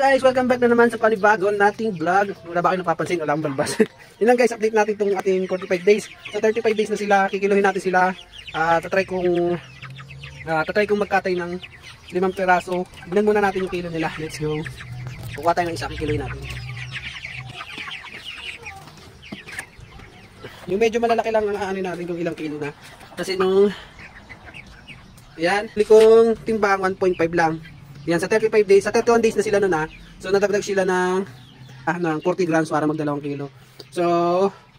guys, welcome back na naman sa panibago nating vlog. Wala ba kayo napapansin? Wala akong balbas. Yun lang guys, update natin itong ating 45 days. Sa 35 days na sila, kikiluhin natin sila. Tatry kong magkatay ng 5 piraso. Tignan muna natin yung kilo nila. Let's go. Kukuha tayo ng isa, kikiluhin natin. Yung medyo malalaki lang ang ano natin kung ilang kilo na. Kasi nung yan, likong timbang 1.5 lang. Yan, sa 35 days, sa 31 days na sila nun So nadagdag sila ng 40 grams para mag 2 kilo. So,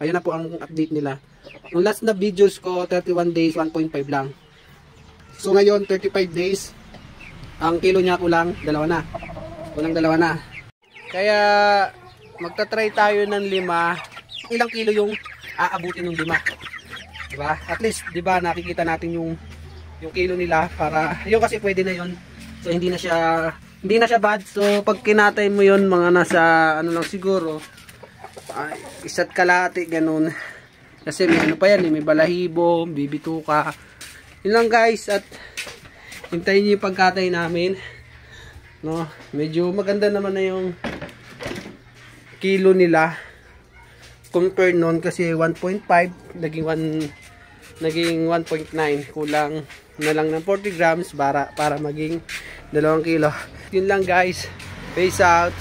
ayun na po ang update nila. Yung last na videos ko, 31 days, 1.5 lang. So ngayon, 35 days, ang kilo niya kulang 2 na. Kulang 2 na. Kaya, magta-try tayo ng 5. Ilang kilo yung aabutin ng 5. Diba? At least, diba, nakikita natin yung kilo nila para, yun kasi pwede na yun. So hindi na siya bad. So pag kinatay mo yon mga nasa ano lang siguro isa't kalahati ganun. Kasi may ano pa yan, may balahibo, bibituka. Yun lang guys, at hintayin niyo yung pagkatay namin. No, medyo maganda naman na yung kilo nila compare noon kasi 1.5 naging 1.9, kulang na lang ng 40 grams para maging 2 kilo. Yun lang guys, peace out.